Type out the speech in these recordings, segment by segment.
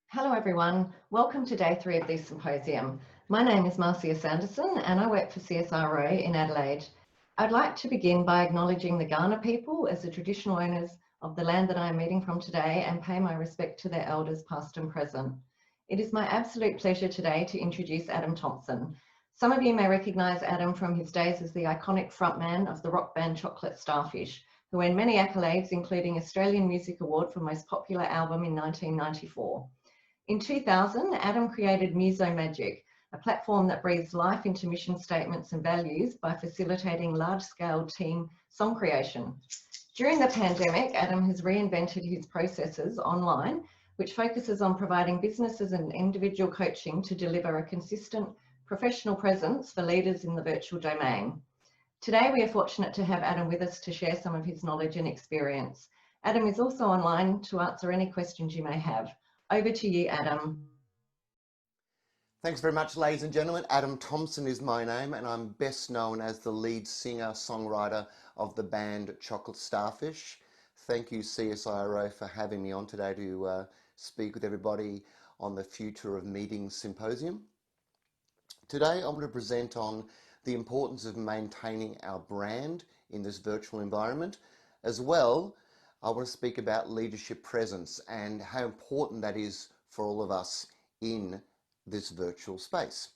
Hello everyone, welcome to day 3 of this symposium. My name is Marcia Sanderson and I work for CSIRO in Adelaide. I'd like to begin by acknowledging the Kaurna people as the traditional owners of the land that I am meeting from today and pay my respect to their elders past and present. It is my absolute pleasure today to introduce Adam Thompson. Some of you may recognise Adam from his days as the iconic frontman of the rock band Chocolate Starfish, who won many accolades including Australian Music Award for Most Popular Album in 1994. In 2000, Adam created Muso Magic, a platform that breathes life into mission statements and values by facilitating large-scale team song creation. During the pandemic, Adam has reinvented his processes online, which focuses on providing businesses and individual coaching to deliver a consistent professional presence for leaders in the virtual domain. Today, we are fortunate to have Adam with us to share some of his knowledge and experience. Adam is also online to answer any questions you may have. Over to you, Adam. Thanks very much, ladies and gentlemen. Adam Thompson is my name, and I'm best known as the lead singer-songwriter of the band Chocolate Starfish. Thank you, CSIRO, for having me on today to speak with everybody on the Future of Meetings Symposium. Today, I'm going to present on the importance of maintaining our brand in this virtual environment. As well, I want to speak about leadership presence and how important that is for all of us in this virtual space.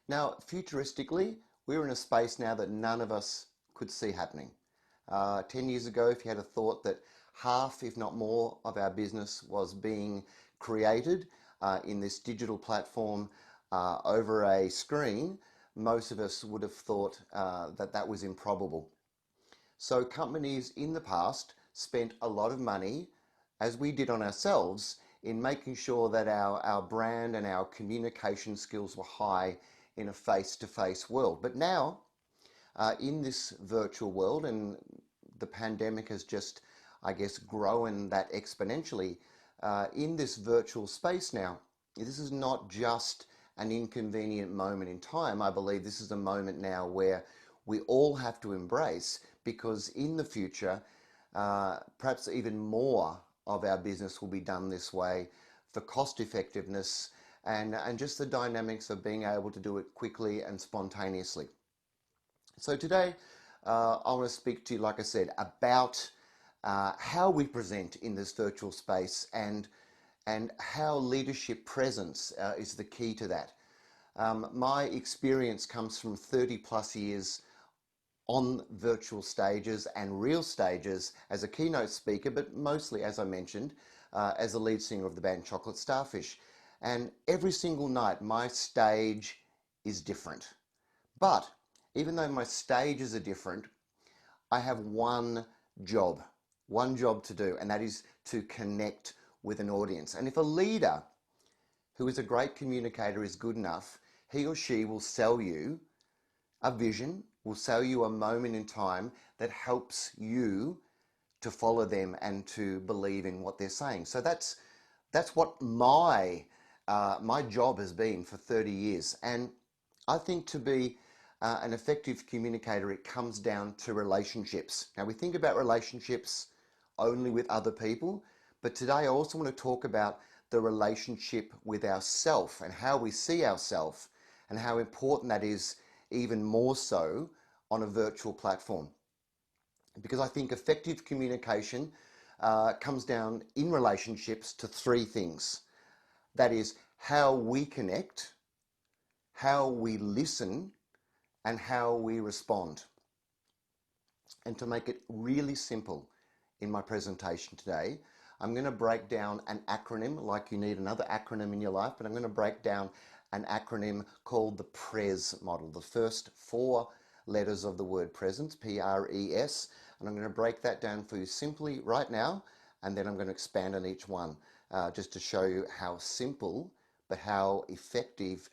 Now, futuristically, we're in a space now that none of us could see happening. 10 years ago, if you had a thought that half, if not more, of our business was being created in this digital platform over a screen, most of us would have thought that that was improbable. So companies in the past spent a lot of money, as we did on ourselves, in making sure that our brand and our communication skills were high in a face-to-face world. But now, in this virtual world, and the pandemic has just, I guess, grown that exponentially, in this virtual space now, this is not just an inconvenient moment in time. I believe this is a moment now where we all have to embrace, because in the future, perhaps even more of our business will be done this way for cost effectiveness and just the dynamics of being able to do it quickly and spontaneously. So today, I want to speak to you, like I said, about how we present in this virtual space and how leadership presence is the key to that. My experience comes from 30 plus years on virtual stages and real stages as a keynote speaker, but mostly, as I mentioned, as the lead singer of the band Chocolate Starfish. And every single night, my stage is different. But even though my stages are different, I have one job to do, and that is to connect with an audience. And if a leader who is a great communicator is good enough, he or she will sell you a vision, will sell you a moment in time that helps you to follow them and to believe in what they're saying. So that's what my job has been for 30 years. And I think to be an effective communicator, it comes down to relationships. Now, we think about relationships only with other people, but today I also want to talk about the relationship with ourself and how we see ourselves and how important that is, even more so on a virtual platform. Because I think effective communication comes down in relationships to three things. That is how we connect, how we listen, and how we respond. And to make it really simple in my presentation today, I'm going to break down an acronym, like you need another acronym in your life, but I'm going to break down an acronym called the PRES model, the first 4 letters of the word presence, P-R-E-S, and I'm going to break that down for you simply right now, and then I'm going to expand on each one just to show you how simple but how effective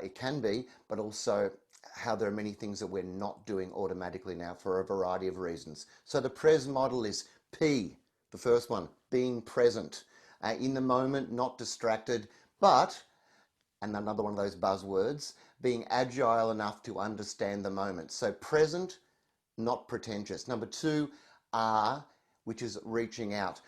it can be, but also how there are many things that we're not doing automatically now for a variety of reasons. So the PRES model is P, the first one, being present, in the moment, not distracted, but, and another one of those buzzwords, being agile enough to understand the moment. So present, not pretentious. Number 2, R, which is reaching out,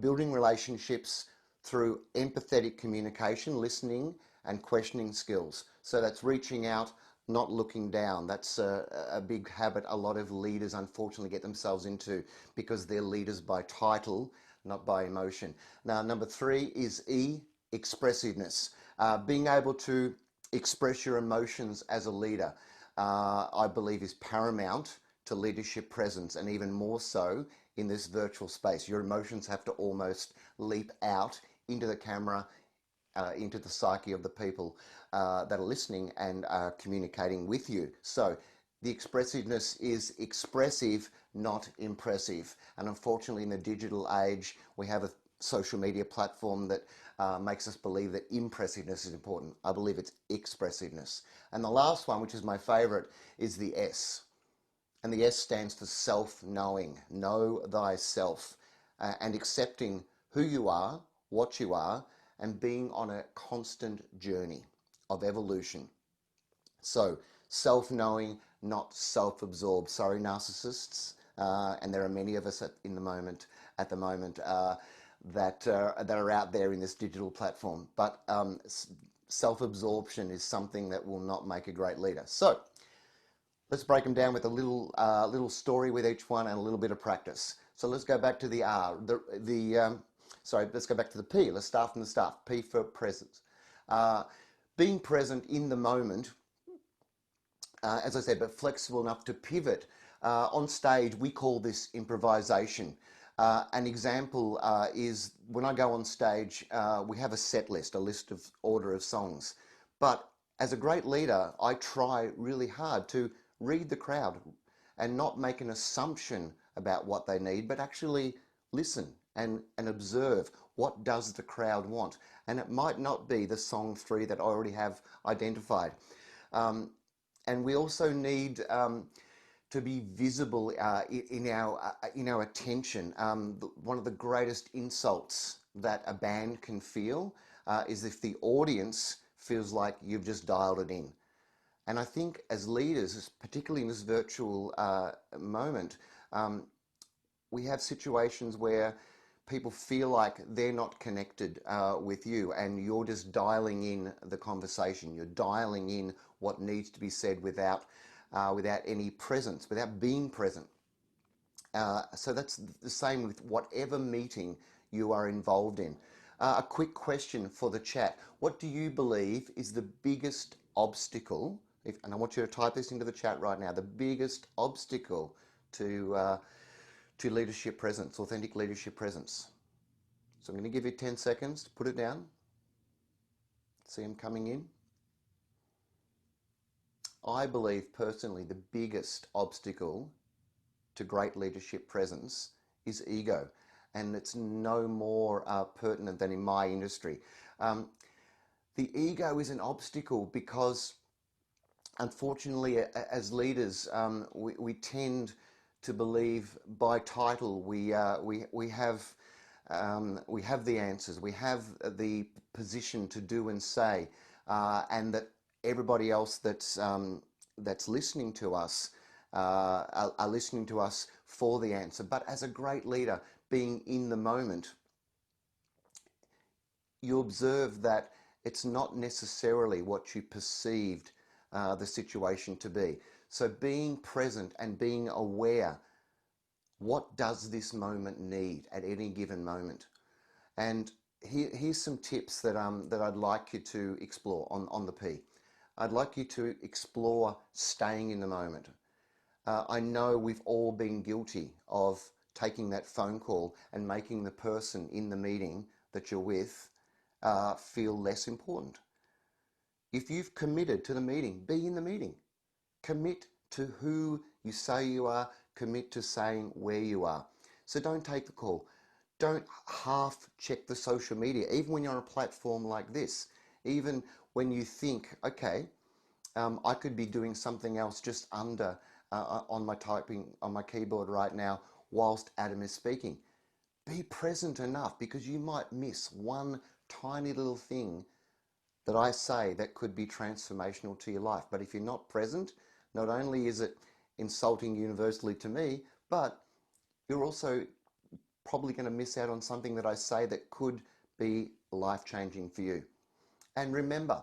building relationships through empathetic communication, listening and questioning skills. So that's reaching out, not looking down. That's a big habit a lot of leaders unfortunately get themselves into because they're leaders by title, not by emotion. Now, number 3 is E, expressiveness. Being able to express your emotions as a leader, I believe, is paramount to leadership presence, and even more so in this virtual space. Your emotions have to almost leap out into the camera, into the psyche of the people that are listening and are communicating with you. So the expressiveness is expressive, not impressive. And unfortunately, in the digital age, we have a social media platform that makes us believe that impressiveness is important. I believe it's expressiveness. And the last one, which is my favorite, is the S. And the S stands for self-knowing. Know thyself. And accepting who you are, what you are, and being on a constant journey of evolution. So self-knowing, not self-absorbed. Sorry, narcissists. And there are many of us at the moment that are out there in this digital platform. But self-absorption is something that will not make a great leader. So let's break them down with a little story with each one and a little bit of practice. So let's go back to the R. Let's go back to the P. Let's start from the start. P for presence. Being present in the moment, as I said, but flexible enough to pivot. On stage, we call this improvisation. An example is when I go on stage, we have a set list, a list of order of songs. But as a great leader, I try really hard to read the crowd and not make an assumption about what they need, but actually listen and observe what does the crowd want. And it might not be the song 3 that I already have identified. And we also need to be visible in our attention. One of the greatest insults that a band can feel is if the audience feels like you've just dialed it in. And I think as leaders, particularly in this virtual moment, we have situations where people feel like they're not connected with you, and you're just dialing in the conversation. You're dialing in what needs to be said without any presence, without being present. So that's the same with whatever meeting you are involved in. A quick question for the chat. What do you believe is the biggest obstacle, and I want you to type this into the chat right now, the biggest obstacle to leadership presence, authentic leadership presence? So I'm going to give you 10 seconds to put it down. See them coming in. I believe personally the biggest obstacle to great leadership presence is ego, and it's no more pertinent than in my industry. The ego is an obstacle because unfortunately as leaders we tend to believe by title we have the answers, we have the position to do and say, and that everybody else that's listening to us are listening to us for the answer. But as a great leader, being in the moment, you observe that it's not necessarily what you perceived the situation to be. So being present and being aware, what does this moment need at any given moment? And here's some tips that I'd like you to explore on the P. I'd like you to explore staying in the moment. I know we've all been guilty of taking that phone call and making the person in the meeting that you're with feel less important. If you've committed to the meeting, be in the meeting. Commit to who you say you are, commit to saying where you are. So don't take the call. Don't half check the social media, even when you're on a platform like this. Even when you think, okay, I could be doing something else just under on my keyboard right now whilst Adam is speaking. Be present enough, because you might miss one tiny little thing that I say that could be transformational to your life. But if you're not present, not only is it insulting universally to me, but you're also probably going to miss out on something that I say that could be life-changing for you. And remember,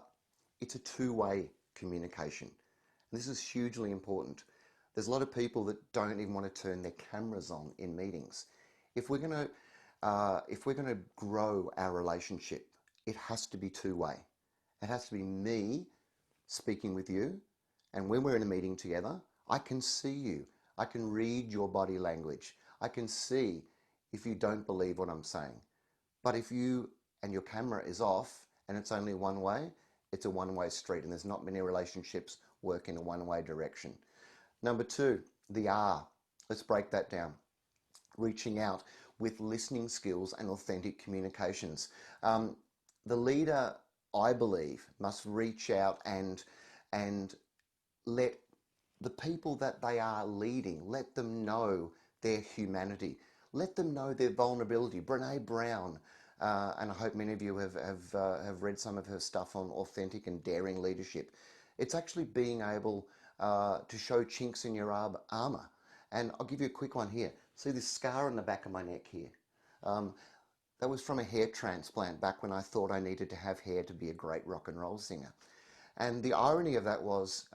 it's a two-way communication. This is hugely important. There's a lot of people that don't even want to turn their cameras on in meetings. If we're going to grow our relationship, it has to be two-way. It has to be me speaking with you, and when we're in a meeting together, I can see you. I can read your body language. I can see if you don't believe what I'm saying. But if you and your camera is off and it's only one way, it's a one-way street, and there's not many relationships work in a one-way direction. Number two, the R. Let's break that down. Reaching out with listening skills and authentic communications. The leader, I believe, must reach out and let the people that they are leading, let them know their humanity. Let them know their vulnerability. Brene Brown, and I hope many of you have read some of her stuff on authentic and daring leadership. It's actually being able to show chinks in your armor. And I'll give you a quick one here. See this scar on the back of my neck here? That was from a hair transplant back when I thought I needed to have hair to be a great rock and roll singer. And the irony of that was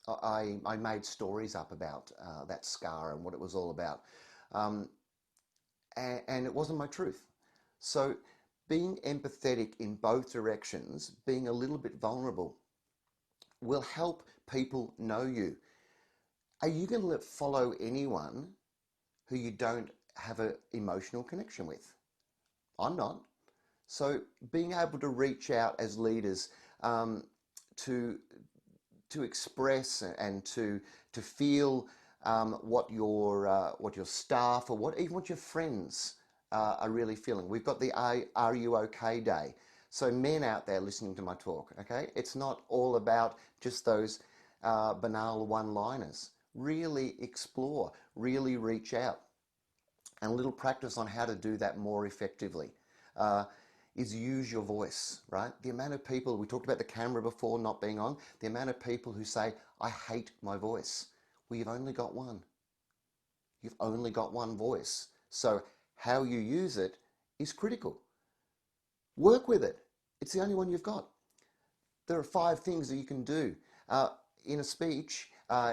I made stories up about that scar and what it was all about. And it wasn't my truth. So being empathetic in both directions, being a little bit vulnerable, will help people know you. Are you going to follow anyone who you don't have an emotional connection with? I'm not. So being able to reach out as leaders to express and to feel what your staff or even what your friends are really feeling. We've got the Are You OK Day. So men out there listening to my talk, okay? It's not all about just those banal one-liners. Really explore, really reach out. And a little practice on how to do that more effectively is use your voice, right? The amount of people, we talked about the camera before not being on, the amount of people who say, I hate my voice. Well, you've only got one. You've only got one voice. So how you use it is critical. Work with it. It's the only one you've got. There are 5 things that you can do in a speech,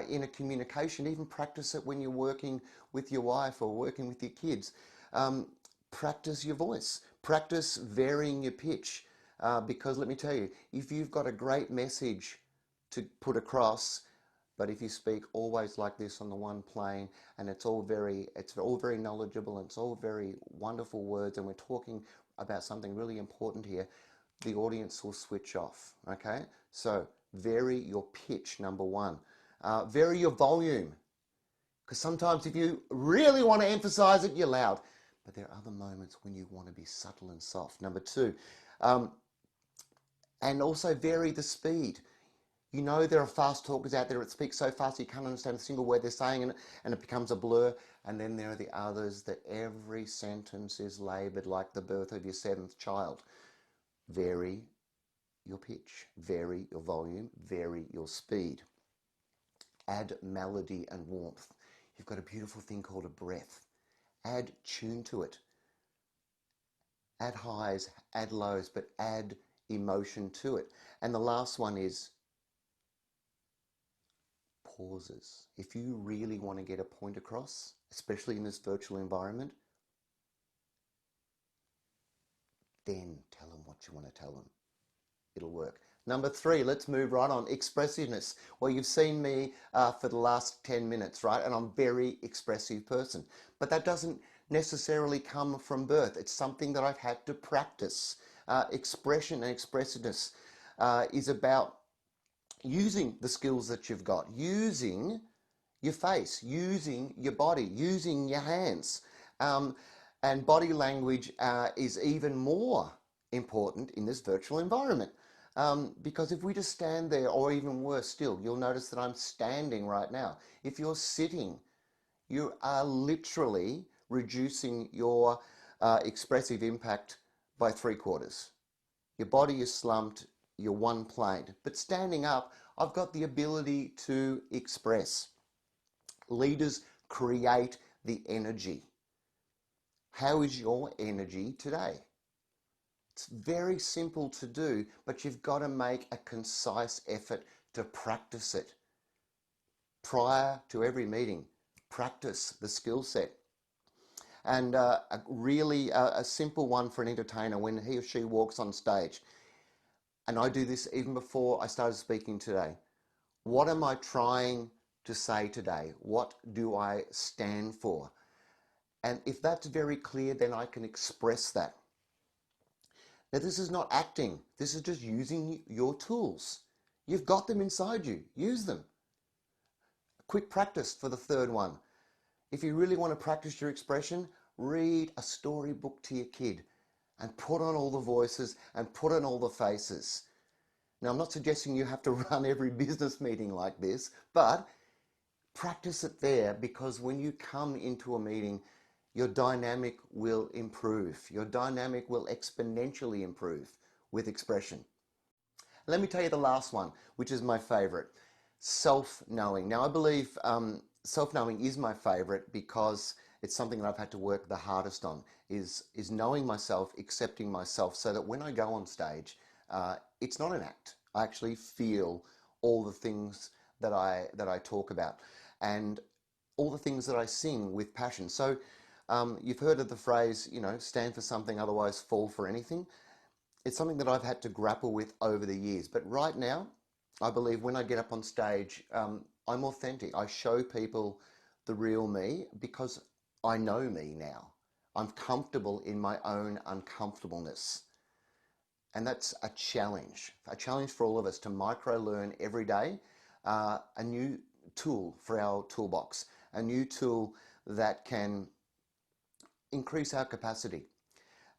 in a communication. Even practice it when you're working with your wife or working with your kids. Practice your voice. Practice varying your pitch. Because let me tell you, if you've got a great message to put across, but if you speak always like this on the one plane, and it's all very knowledgeable, and it's all very wonderful words, and we're talking about something really important here, the audience will switch off. Okay, so vary your pitch, number one. Vary your volume, because sometimes if you really want to emphasize it, you're loud, but there are other moments when you want to be subtle and soft. Number two, and also vary the speed. You know there are fast talkers out there that speak so fast you can't understand a single word they're saying, and it becomes a blur. And then there are the others that every sentence is laboured like the birth of your 7th child. Vary your pitch, vary your volume, vary your speed. Add melody and warmth. You've got a beautiful thing called a breath. Add tune to it. Add highs, add lows, but add emotion to it. And the last one is pauses. If you really want to get a point across, especially in this virtual environment, then tell them what you want to tell them. It'll work. Number 3, let's move right on. Expressiveness. Well, you've seen me for the last 10 minutes, right? And I'm a very expressive person. But that doesn't necessarily come from birth. It's something that I've had to practice. Expression and expressiveness is about using the skills that you've got, using your face, using your body, using your hands. And body language is even more important in this virtual environment. Because if we just stand there, or even worse still, you'll notice that I'm standing right now. If you're sitting, you are literally reducing your expressive impact by 3/4. Your body is slumped, you're one-planed. But standing up, I've got the ability to express. Leaders create the energy. How is your energy today? It's very simple to do, but you've got to make a concise effort to practice it. Prior to every meeting, practice the skill set. And a simple one for an entertainer when he or she walks on stage, and I do this even before I started speaking today. What am I trying to say today? What do I stand for? And if that's very clear, then I can express that. Now, this is not acting. This is just using your tools. You've got them inside you. Use them. Quick practice for the third one. If you really want to practice your expression, read a storybook to your kid and put on all the voices and put on all the faces. Now, I'm not suggesting you have to run every business meeting like this, but practice it there, because when you come into a meeting, your dynamic will improve. Your dynamic will exponentially improve with expression. Let me tell you the last one, which is my favorite, self-knowing. Now, I believe self-knowing is my favorite because it's something that I've had to work the hardest on, is knowing myself, accepting myself, so that when I go on stage, it's not an act. I actually feel all the things that I talk about and all the things that I sing with passion. So you've heard of the phrase, stand for something, otherwise fall for anything. It's something that I've had to grapple with over the years. But right now, I believe when I get up on stage, I'm authentic. I show people the real me because I know me now. I'm comfortable in my own uncomfortableness. And that's a challenge for all of us to micro-learn every day, a new tool for our toolbox, a new tool that can increase our capacity.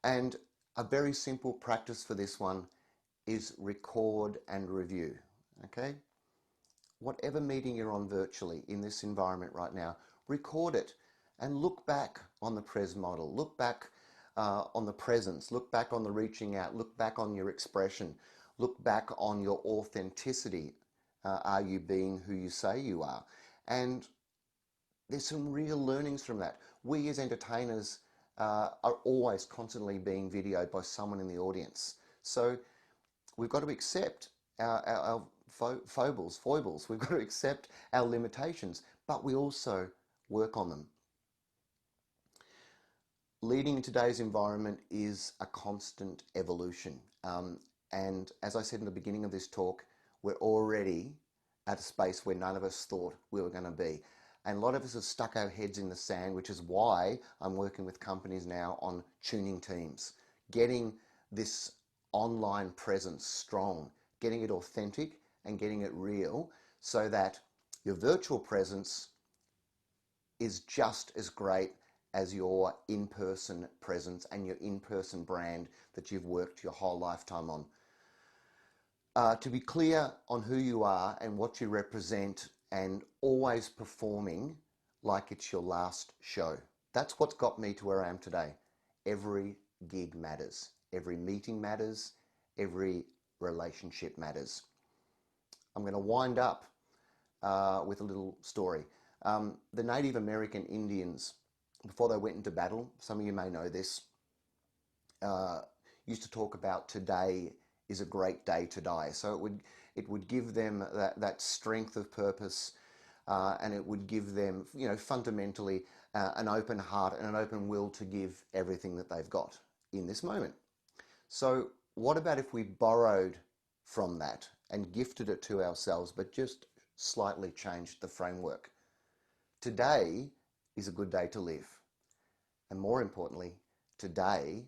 And a very simple practice for this one is record and review, okay? Whatever meeting you're on virtually in this environment right now, record it and look back on the PRES model, look back on the presence, look back on the reaching out, look back on your expression, look back on your authenticity. Are you being who you say you are? And there's some real learnings from that. We as entertainers are always constantly being videoed by someone in the audience. So we've got to accept our foibles. We've got to accept our limitations, but we also work on them. Leading in today's environment is a constant evolution. And as I said in the beginning of this talk, we're already at a space where none of us thought we were going to be. And a lot of us have stuck our heads in the sand, which is why I'm working with companies now on tuning teams, getting this online presence strong, getting it authentic and getting it real, so that your virtual presence is just as great as your in-person presence and your in-person brand that you've worked your whole lifetime on. To be clear on who you are and what you represent, and always performing like it's your last show. That's what's got me to where I am today. Every gig matters. Every meeting matters. Every relationship matters. I'm going to wind up with a little story. The Native American Indians, before they went into battle, some of you may know this, used to talk about today is a great day to die. So it would give them that strength of purpose, and it would give them, fundamentally an open heart and an open will to give everything that they've got in this moment. So what about if we borrowed from that and gifted it to ourselves, but just slightly changed the framework? Today is a good day to live. And more importantly, today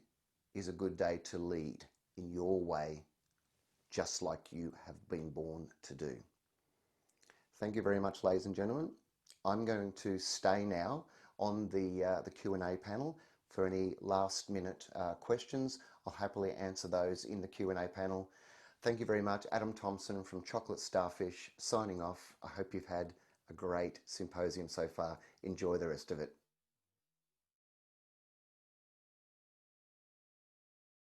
is a good day to lead in your way, just like you have been born to do. Thank you very much, ladies and gentlemen. I'm going to stay now on the Q&A panel for any last minute questions. I'll happily answer those in the Q&A panel. Thank you very much. Adam Thompson from Chocolate Starfish signing off. I hope you've had a great symposium so far. Enjoy the rest of it.